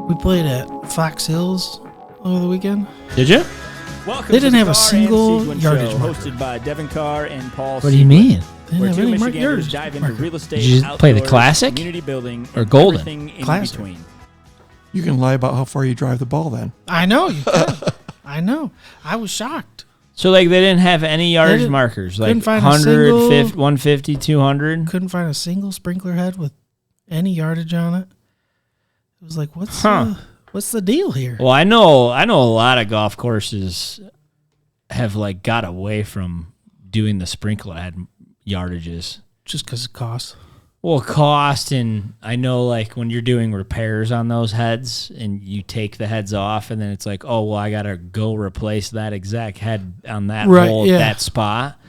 We played at Fox Hills over the weekend. Did you? Welcome They didn't to have the a Carr single and Seguin yardage show, marker. hosted by Devon Carr and Paul. What do you mean? They Where didn't have two any Michiganders yardage dive into marker. real estate, Did you play the outdoors, classic community building, or and golden? everything in Classic. between. You can lie about how far you drive the ball then. I know you can. I know. I was shocked. So, like, they didn't have any yardage didn't- markers? Like couldn't find a 100, single- 50, 150, 200? Couldn't find a single sprinkler head with any yardage on it. It was like, what's the deal here? Well, I know a lot of golf courses have, like, got away from doing the sprinkler head yardages. Just because it costs. Well, cost, and I know, like, when you're doing repairs on those heads and you take the heads off, and then it's like, oh, well, I got to go replace that exact head on that hole at that spot.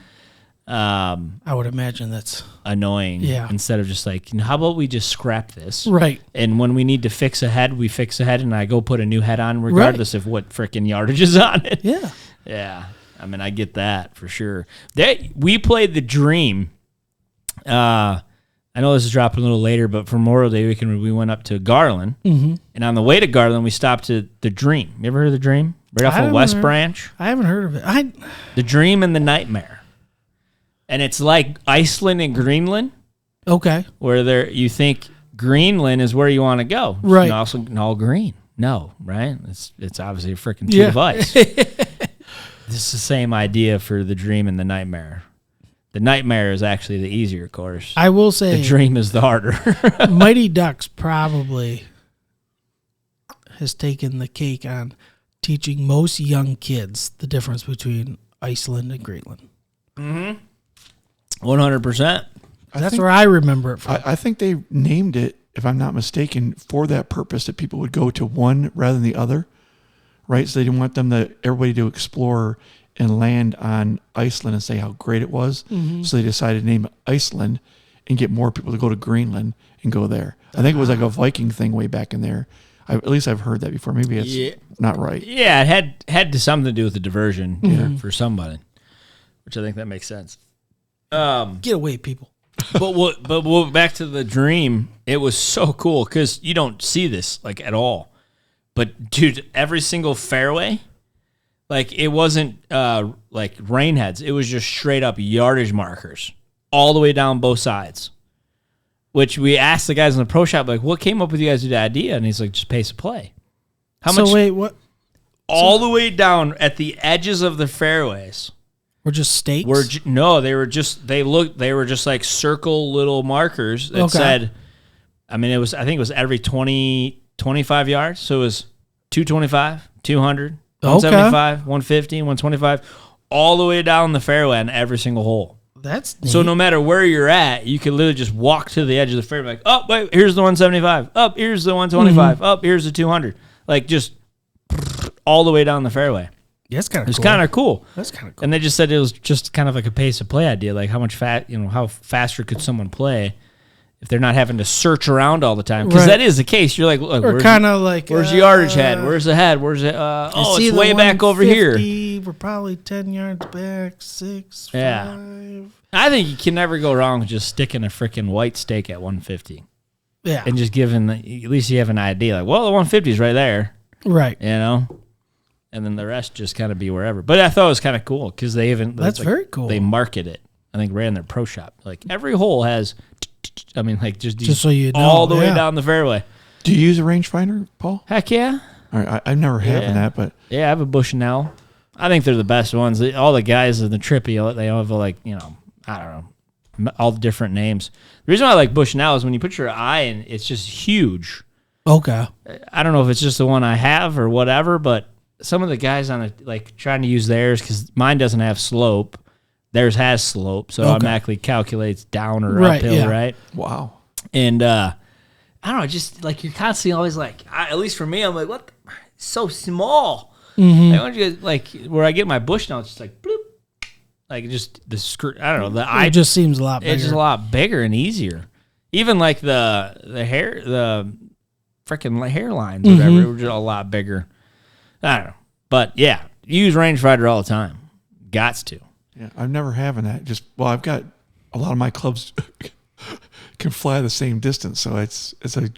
I would imagine that's Annoying. Yeah. Instead of just like, how about we just scrap this? right. And when we need to fix a head, we fix a head, and I go put a new head on regardless of what freaking yardage is on it. Yeah. Yeah. I mean, I get that for sure. We played the Dream. I know this is dropping a little later, but for Memorial Day weekend, we went up to Garland. Mm-hmm. And on the way to Garland, we stopped at the Dream. You ever heard of the Dream? Right off of West Branch? I haven't heard of it. The Dream and the Nightmare. And it's like Iceland and Greenland, Okay. where you think Greenland is where you want to go. Right. And also all green. No, right? It's obviously a freaking sheet of ice. This is the same idea for the Dream and the Nightmare. The Nightmare is actually the easier course. I will say The Dream is the harder. Mighty Ducks probably has taken the cake on teaching most young kids the difference between Iceland and Greenland. 100%. That's where I remember it from. I think they named it, if I'm not mistaken, for that purpose, that people would go to one rather than the other, right? So they didn't want everybody to explore and land on Iceland and say how great it was. Mm-hmm. So they decided to name it Iceland and get more people to go to Greenland and go there. I think it was like a Viking thing way back in there. At least I've heard that before. Maybe it's not right. Yeah, it had something to do with the diversion for somebody, which I think that makes sense. Get away, people. But back to the Dream, it was so cool because you don't see this like at all. But dude, every single fairway, like it wasn't like rain heads. It was just straight up yardage markers all the way down both sides. Which we asked the guys in the pro shop, like, what came up with you guys with the idea? And he's like, just pace of play. How much? Wait, what? All the way down at the edges of the fairways. We're just stakes? They were just like circle little markers that said, I think it was every 20, 25 yards. So it was 225, 200, 175, 150, 125, all the way down the fairway on every single hole. That's neat. So no matter where you're at, you can literally just walk to the edge of the fairway, like, oh, wait, here's the 175. Up, here's the 125. Up, here's the 200. Like, just all the way down the fairway. Yeah, it's kind of cool. It's kind of cool. That's kind of cool. And they just said it was just kind of like a pace of play idea, like how much how faster could someone play if they're not having to search around all the time? Because that is the case. You're like, look, or kind of like, where's the yardage head? Where's the head? Where's it? It's way back over here. We're probably 10 yards back, 6, 5. I think you can never go wrong with just sticking a freaking white stake at 150. Yeah. And just giving, at least you have an idea. Like, well, the 150 is right there. Right. You know? And then the rest just kind of be wherever. But I thought it was kind of cool because they even... That's very cool. They market it. I think right in their pro shop. Like, every hole has... just so you know. All the way down the fairway. Do you use a rangefinder, Paul? Heck yeah. All right, I've never had that, but... Yeah, I have a Bushnell. I think they're the best ones. All the guys in the Trippy, they all have like, I don't know, all the different names. The reason why I like Bushnell is when you put your eye in, it's just huge. Okay. I don't know if it's just the one I have or whatever, but some of the guys on it, like trying to use theirs, because mine doesn't have slope. Theirs has slope, so it automatically calculates down or uphill, right? Wow. And I don't know, just like you're constantly always like, at least for me, I'm like, what? It's so small. Mm-hmm. Like, why don't you like where I get my Bushnell, it's just like bloop, like just the skirt. I don't know. The eye just seems a lot bigger. It's just a lot bigger and easier. Even like the hair, the freaking hairlines, or whatever, were just a lot bigger. I don't know, but yeah, you use rangefinder all the time. Gots to. Yeah, I've never having that. I've got a lot of my clubs can fly the same distance, so it's a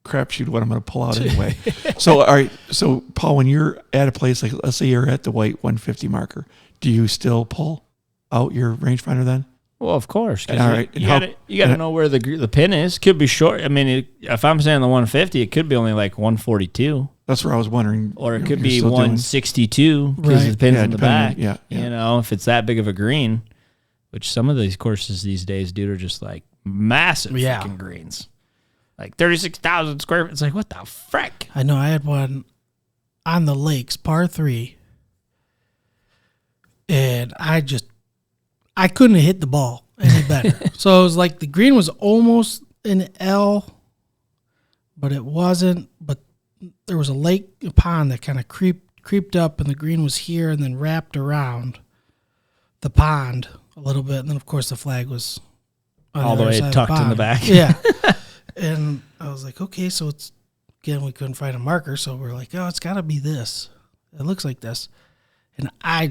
crapshoot what I'm going to pull out anyway. So, all right. So, Paul, when you're at a place like, let's say you're at the white 150 marker, do you still pull out your rangefinder then? Well, of course. All right. You got to know where the pin is. Could be short. I mean, if I'm saying the 150, it could be only like 142. That's where I was wondering. Or it could be 162 because the pin's in the back. Yeah. You know, if it's that big of a green, which some of these courses these days, dude, are just like massive fucking greens. Like 36,000 square feet. It's like, what the frick? I know. I had one on the lakes, par 3, and I couldn't have hit the ball any better. So it was like the green was almost an L, but it wasn't. But there was a pond that kind of creeped up, and the green was here and then wrapped around the pond a little bit. And then, of course, the flag was on all the way tucked in the back. Yeah. And I was like, okay, so we couldn't find a marker. So we're like, oh, it's got to be this. It looks like this. And I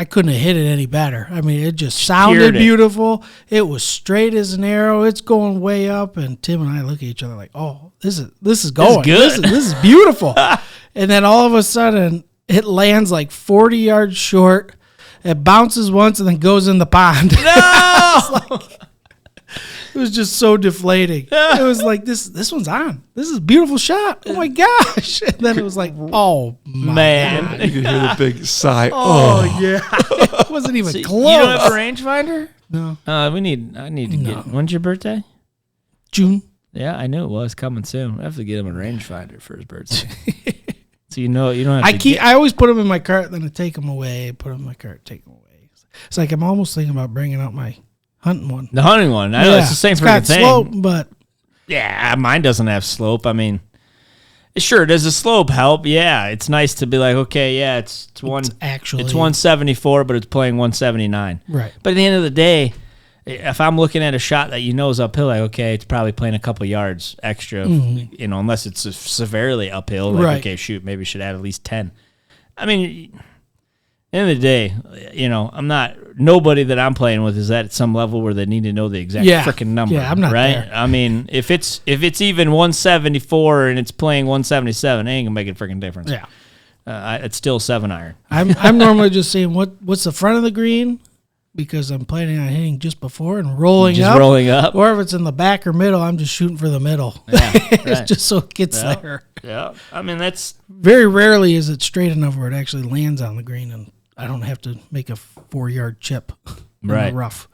couldn't have hit it any better. I mean, it just sounded beautiful. It was straight as an arrow. It's going way up. And Tim and I look at each other like, oh, this is going. This is good. This is beautiful. And then all of a sudden, it lands like 40 yards short. It bounces once and then goes in the pond. No! It was just so deflating. It was like, this one's on. This is a beautiful shot. Oh, my gosh. And then it was like, oh, man. God. You could hear the big sigh. Oh, yeah. It wasn't even close. You don't have a rangefinder? No. I need to get. When's your birthday? June. Yeah, I knew it was coming soon. I have to get him a rangefinder for his birthday. So you don't have I always put them in my cart, then I take them away. Put them in my cart, take them away. It's like I'm almost thinking about bringing out my hunting one. The hunting one. I know it's the same freaking thing. Slope, but yeah, mine doesn't have slope. I mean, sure, does the slope help? Yeah, it's nice to be like, okay, yeah, it's 174, but it's playing 179. Right. But at the end of the day, if I'm looking at a shot that you know is uphill, like, okay, it's probably playing a couple yards extra, unless it's severely uphill. Like, okay, shoot, maybe we should add at least 10. I mean, at the end of the day, nobody that I'm playing with is at some level where they need to know the exact freaking number. Yeah, I'm not right? there. I mean, if it's even 174 and it's playing 177, it ain't gonna make a freaking difference. Yeah. It's still 7-iron. I'm normally just saying what's the front of the green, because I'm planning on hitting just before and rolling up. Or if it's in the back or middle, I'm just shooting for the middle. Yeah, It's just so it gets there. Yeah. I mean, that's very rarely is it straight enough where it actually lands on the green and I don't have to make a 4-yard chip in the rough.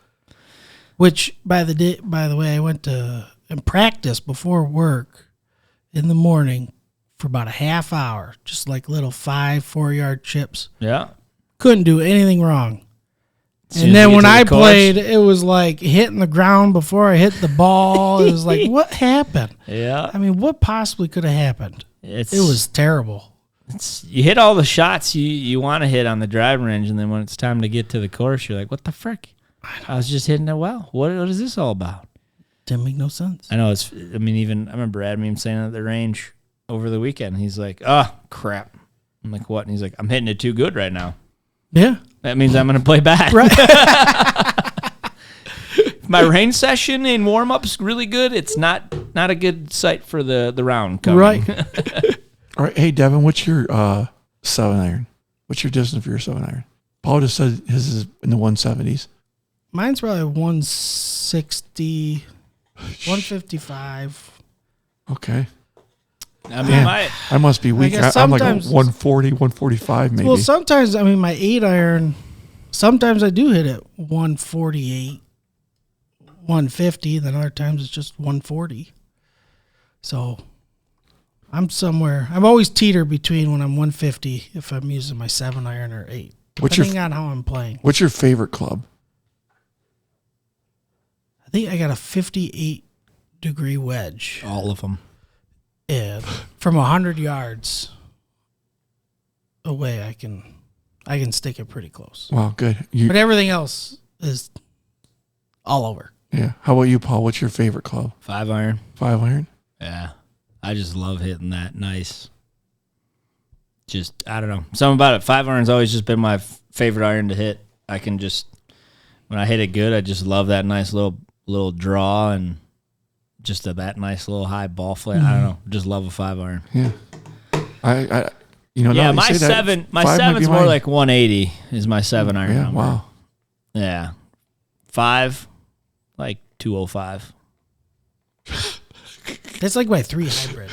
Which, by the way, I went to and practiced before work in the morning for about a half hour, just like little 4-yard chips. Yeah. Couldn't do anything wrong. And then when I played, it was like hitting the ground before I hit the ball. It was like, what happened? Yeah. I mean, what possibly could have happened? It was terrible. You hit all the shots you want to hit on the driving range, and then when it's time to get to the course, you're like, what the frick? I was just hitting it well. What is this all about? Didn't make no sense. I know. I remember Admin saying at the range over the weekend, he's like, oh, crap. I'm like, what? And he's like, I'm hitting it too good right now. Yeah. That means I'm going to play back. Right. My range session in warm-up's really good. It's not a good sight for the round coming. Right. All right. Hey, Devon, what's your 7-iron? What's your distance for your 7-iron? Paul just said his is in the 170s. Mine's probably 160, 155. Okay. I mean, I must be weak. I'm like a 140, 145 maybe. Well, sometimes, my 8-iron, sometimes I do hit it 148, 150. Then other times it's just 140. So I'm somewhere. I'm always teeter between when I'm 150 if I'm using my 7-iron or 8, depending on how I'm playing. What's your favorite club? I think I got a 58-degree wedge. all of them. And from 100 yards away, I can stick it pretty close. Wow, good. But everything else is all over. Yeah. How about you, Paul? What's your favorite club? 5-iron. 5-iron? Yeah. I just love hitting that nice. Just, I don't know. Something about it. 5-iron's always just been my favorite iron to hit. I can just, when I hit it good, I just love that nice little draw and just that nice little high ball flight. I don't know. Just love a 5-iron. Yeah. I now Yeah, that my you say that, seven, my 5 might be 7's more mine. like 180 is my 7-iron Yeah, number. wow. Yeah. 5, like 205. That's like my 3 hybrid.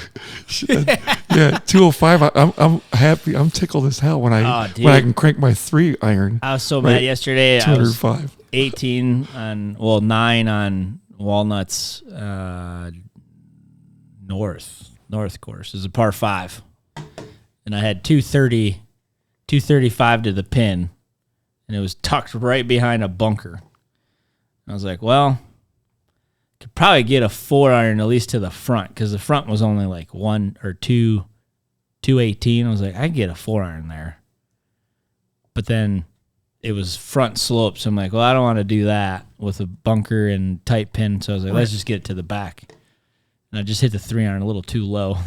Yeah, 205. I'm happy. I'm tickled as hell when I can crank my 3-iron. I was so mad yesterday. I was 205. 18 on, 9 on Walnuts North course. It was a par 5. And I had 235 to the pin, and it was tucked right behind a bunker. I was like, well, could probably get a 4-iron at least to the front, because the front was only like 1 or 218. I was like, I could get a 4-iron there. But then it was front slope, so I'm like, well, I don't want to do that with a bunker and tight pin. So I was like, let's just get it to the back. And I just hit the 3-iron a little too low.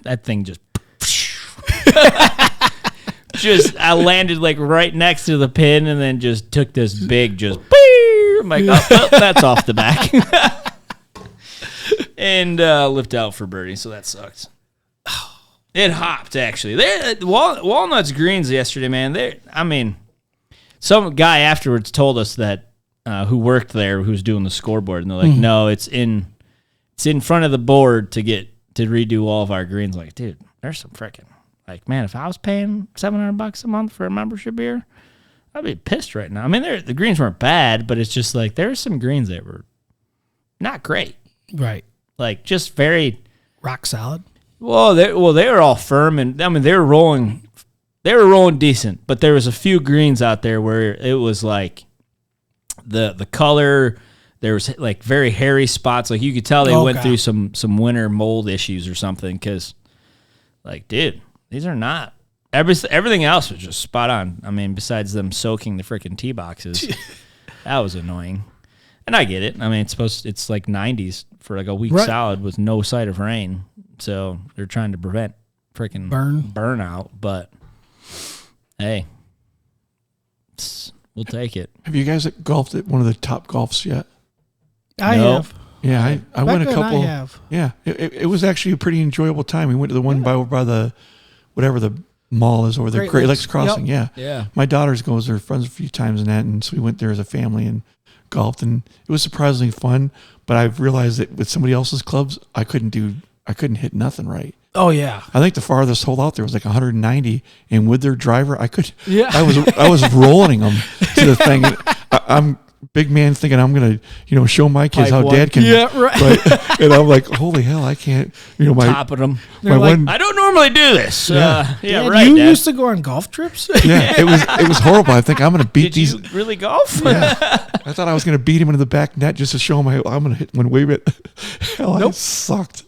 That thing just... I landed like right next to the pin and then just took this big I'm like, oh, that's off the back. And lift out for birdie, so that sucked. It hopped, actually. Walnuts greens yesterday, man. Some guy afterwards told us that who worked there, who was doing the scoreboard, and they're like, no, it's in front of the board to redo all of our greens. Like, dude, there's some frickin'. Like, man, if I was paying $700 a month for a membership here, I'd be pissed right now. I mean, the greens weren't bad, but it's just like there were some greens that were not great. Right. Like, just very rock solid. Well, they were all firm, and I mean they were rolling decent. But there was a few greens out there where it was like the color. There was like very hairy spots. Like you could tell they went through some winter mold issues or something. Because, like, dude. These are not. Everything else was just spot on. I mean, besides them soaking the freaking tee boxes, that was annoying. And I get it. I mean, it's like 90s for like a week solid with no sight of rain. So they're trying to prevent freaking burnout. But hey, we'll take it. Have you guys golfed at one of the top golfs yet? I have. Yeah, I went a couple. I have. Yeah, it was actually a pretty enjoyable time. We went to the one by the whatever the mall is over there, Great Lakes Crossing. Yep. Yeah. My daughter's goes there, friends a few times and that, and so we went there as a family and golfed, and it was surprisingly fun. But I've realized that with somebody else's clubs, I couldn't hit nothing right. Oh yeah. I think the farthest hole out there was like 190, and with their driver, I could. Yeah. I was rolling them to the thing. I'm big man thinking I'm gonna show my kids how dad can. Yeah, right. And I'm like, holy hell, I can't. Topping them. My like, one. I don't normally do this. Dad, right. You Dad. used to go on golf trips. Yeah, it was horrible. I think I'm gonna beat these. Did you really golf? Yeah. I thought I was gonna beat him into the back net just to show him I'm gonna hit one way bit. Hell, I sucked.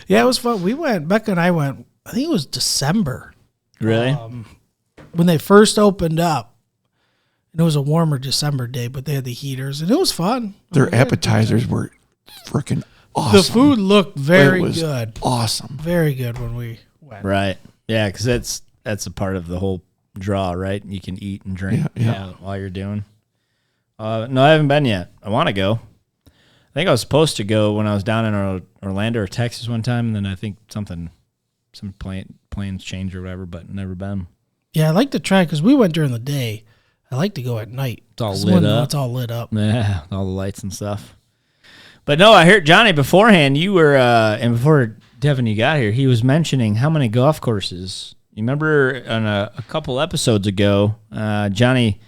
Yeah, it was fun. Becca and I went, I think it was December. Really? When they first opened up. And it was a warmer December day, but they had the heaters, and it was fun. Their appetizers were freaking awesome. The food looked very good. Awesome. Very good when we went. Right. Yeah, because that's a part of the whole draw, right? You can eat and drink while you're doing. No, I haven't been yet. I want to go. I think I was supposed to go when I was down in Orlando or Texas one time, and then I think some plans changed or whatever, but never been. Yeah, I like to try because we went during the day. I like to go at night. It's all lit up. It's all lit up. Yeah, all the lights and stuff. But no, I heard Johnny beforehand. You were, and before Devon you got here, he was mentioning how many golf courses. You remember on a couple episodes ago, Johnny,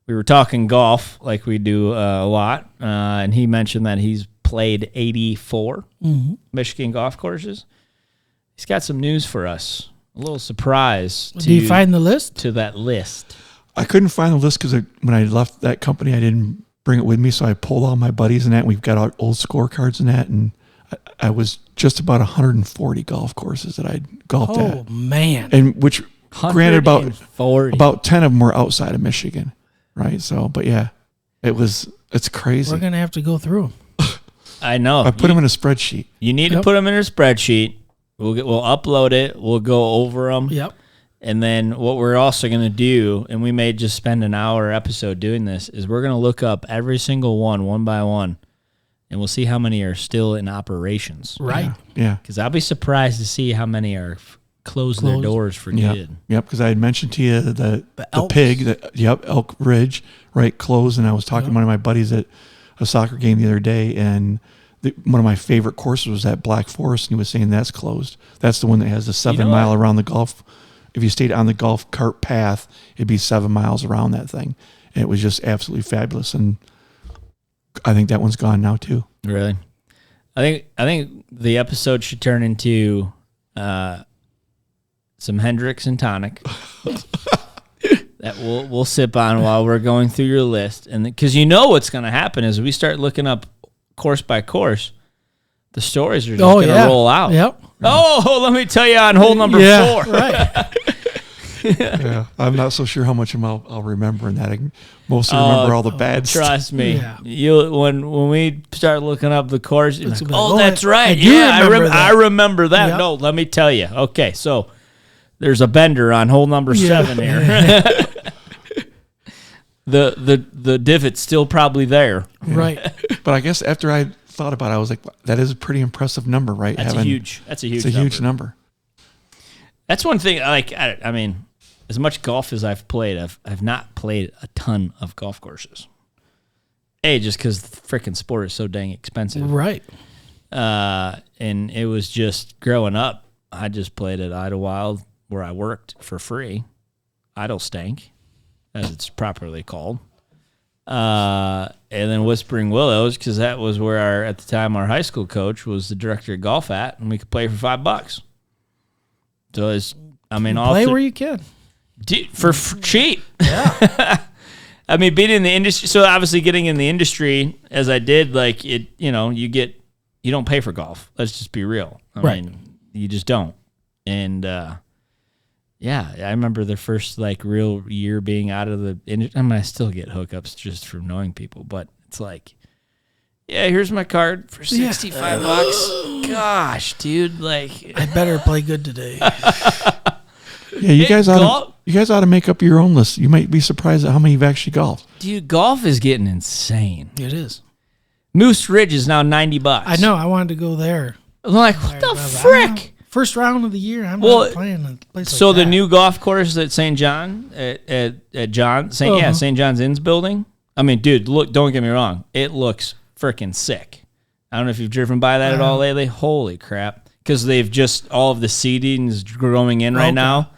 we were talking golf like we do a lot, and he mentioned that he's played 84 Michigan golf courses. He's got some news for us. A little surprise. Did you find the list? To that list. I couldn't find the list because when I left that company, I didn't bring it with me. So I pulled all my buddies and that. And we've got our old scorecards and that. And I was just about 140 golf courses that I'd golfed at. Oh, man. And which, granted, about 10 of them were outside of Michigan. Right. So, but yeah, it's crazy. We're going to have to go through them. I know. I put them in a spreadsheet. You need to put them in a spreadsheet. We'll upload it. We'll go over them. Yep. And then what we're also going to do, and we may just spend an hour episode doing this, is we're going to look up every single one by one, and we'll see how many are still in operations. Right. Yeah. Because I'll be surprised to see how many are closing their doors for good. Yep. Because I had mentioned to you the Elks. pig, Elk Ridge, right, closed. And I was talking to one of my buddies at a soccer game the other day, and one of my favorite courses was at Black Forest, and he was saying that's closed. That's the one that has the 7 mile around the golf. If you stayed on the golf cart path, it'd be 7 miles around that thing. And it was just absolutely fabulous. And I think that one's gone now too. Really? I think the episode should turn into some Hendrix and tonic that we'll sip on while we're going through your list. And because you know what's going to happen is we start looking up course by course, the stories are just going to roll out. Yep. Oh, let me tell you on hole number 4. Right. Yeah, I'm not so sure how much I'll remember in that. I can mostly remember all the bad stuff. Trust me. Yeah. You when we start looking up the course, it's like, like, that's right. I do remember that. I remember that. Yep. No, let me tell you. Okay, so there's a bender on hole number 7 here. the divot's still probably there. Yeah. Right. But I guess after I thought about it, I was like, that is a pretty impressive number, right? That's a huge number. That's one thing. I mean, as much golf as I've played, I've not played a ton of golf courses. Just because the freaking sport is so dang expensive. Right. And it was just growing up, I just played at Idlewild where I worked for free. Idle Stank, as it's properly called. And then Whispering Willows, because that was where at the time our high school coach was the director of golf at, and we could play for $5. So Play where you can. For cheap. Yeah. I mean, being in the industry, so obviously getting in the industry as I did, like it, you don't pay for golf. Let's just be real. I mean, you just don't. And I remember the first real year being out of the industry. I mean, I still get hookups just from knowing people, but it's like, yeah, here's my card for $65. Gosh, dude, I better play good today. Yeah, you guys ought to make up your own list. You might be surprised at how many you've actually golfed. Dude, golf is getting insane. It is. Moose Ridge is now $90. I know. I wanted to go there. I'm like, what the frick? First round of the year. I'm not playing a place so like the that. new golf course at St. John St. John's Inn's building. I mean, dude, look. Don't get me wrong. It looks freaking sick. I don't know if you've driven by that at all lately. Holy crap! Because they've just all of the seating is growing in right now.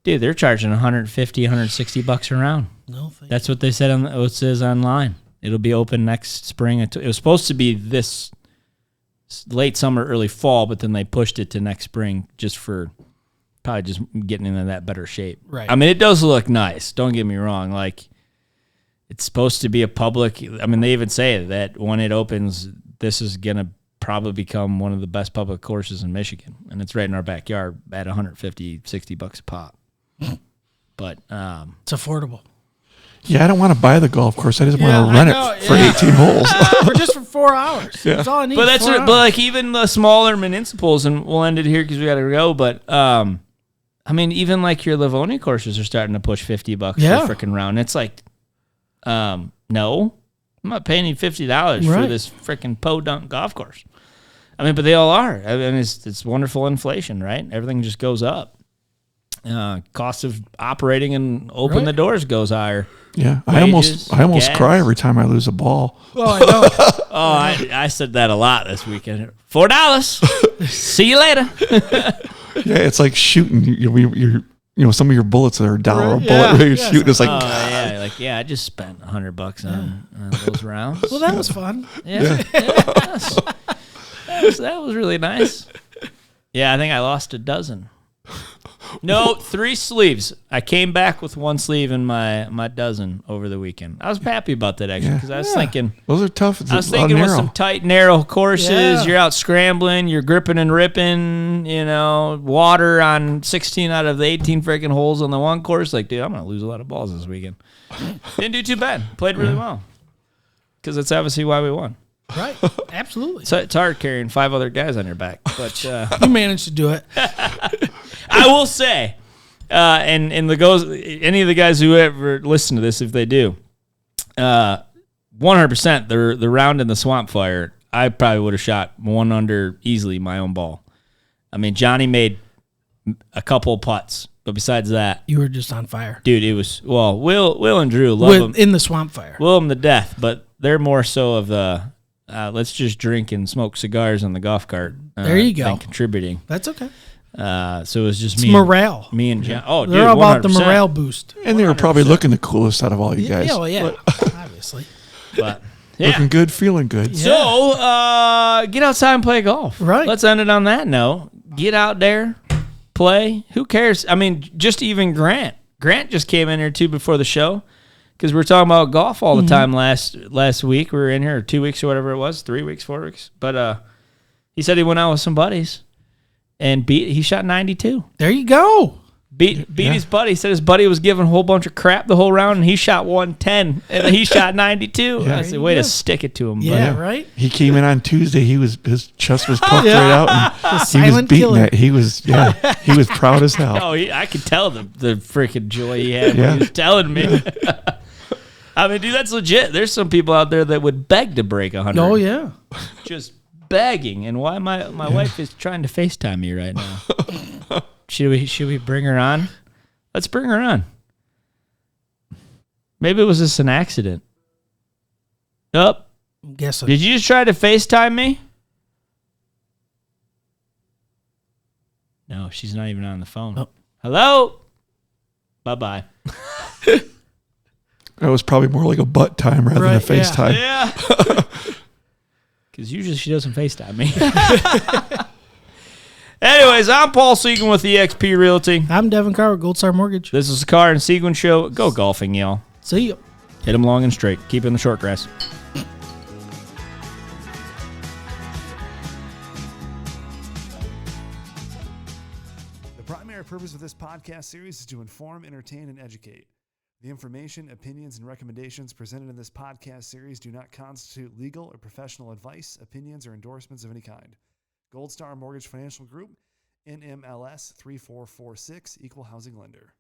Dude, they're charging $150, $160 a round. No, that's what they said it says online. It'll be open next spring. It was supposed to be this late summer, early fall, but then they pushed it to next spring just for probably just getting into that better shape. Right. I mean, it does look nice. Don't get me wrong. It's supposed to be a public. I mean, they even say that when it opens, this is gonna probably become one of the best public courses in Michigan, and it's right in our backyard at $150, $60 a pop. But it's affordable. Yeah, I don't want to buy the golf course. I just want to rent it for 18 holes. for 4 hours. Yeah. That's all I need. But even the smaller municipals, and we'll end it here because we got to go. But I mean, even your Livonia courses are starting to push $50 for a freaking round. It's like, no, I'm not paying you $50 for this freaking podunk golf course. I mean, but they all are. I mean, it's wonderful inflation, right? Everything just goes up. Cost of operating and open the doors goes higher. Yeah, Wages, I almost gas. cry every time I lose a ball. Oh, I know. I said that a lot this weekend. $4. See you later. Yeah, it's like shooting. You're some of your bullets are $1 a bullet. You're shooting. It's like, I just spent $100 on those rounds. Well, that was fun. Yeah. That was really nice. Yeah, I think I lost a dozen. No, 3 sleeves. I came back with 1 sleeve in my dozen over the weekend. I was happy about that actually because I was thinking those are tough. I was thinking with some tight, narrow courses, you're out scrambling, you're gripping and ripping, water on 16 out of the 18 freaking holes on the one course. Like, dude, I'm gonna lose a lot of balls this weekend. Didn't do too bad. Played really well because that's obviously why we won. Right, absolutely. So it's hard carrying 5 other guys on your back, but you managed to do it. I will say, And the goes any of the guys who ever listen to this, if they do, 100%, the round in the swamp fire, I probably would have shot one under easily my own ball. I mean, Johnny made a couple of putts, but besides that, You were just on fire. dude, it was Will and Drew love them. In the swamp fire. Love them to death, but they're more so of the let's just drink and smoke cigars on the golf cart. There you go. Than contributing. That's okay. So it was just It's me. morale. Me and John. Oh, They're dude, all about the 100%. morale boost. And they were probably looking the coolest out of all you guys. Yeah, well, yeah. Obviously. But yeah. Looking good, feeling good. So get outside and play golf. Right. Let's end it on that note. Get out there, play. Who cares? I mean, just even Grant. Grant just came in here too before the show because we were talking about golf all the time last week. We were in here 2 weeks or whatever it was, 3 weeks, 4 weeks. But he said he went out with some buddies and he shot 92. There you go. Beat his buddy. He said his buddy was giving a whole bunch of crap the whole round, and he shot 110, and he shot 92. Yeah. I said, way to stick it to him. Yeah, right? He came in on Tuesday. His chest was puffed right out, and he was silent beating killer. it. He was proud as hell. Oh, I could tell the freaking joy he had when Yeah. he was telling me. I mean, dude, that's legit. There's some people out there that would beg to break 100. Oh, yeah. Just begging. And why my wife is trying to FaceTime me right now. Should we bring her on? Let's bring her on. Maybe it was just an accident. Oh, I'm guessing. did you just try to FaceTime me? No, she's not even on the phone. Oh. Hello? Bye-bye. That was probably more like a butt time rather Right, than a FaceTime. Yeah. Because usually she doesn't FaceTime me. Anyways, I'm Paul Seguin with eXp Realty. I'm Devon Carr with Gold Star Mortgage. This is the Carr and Seguin Show. Go golfing, y'all. See you. Hit them long and straight. Keep it in the short grass. The primary purpose of this podcast series is to inform, entertain, and educate. The information, opinions, and recommendations presented in this podcast series do not constitute legal or professional advice, opinions, or endorsements of any kind. Gold Star Mortgage Financial Group, NMLS 3446, Equal Housing Lender.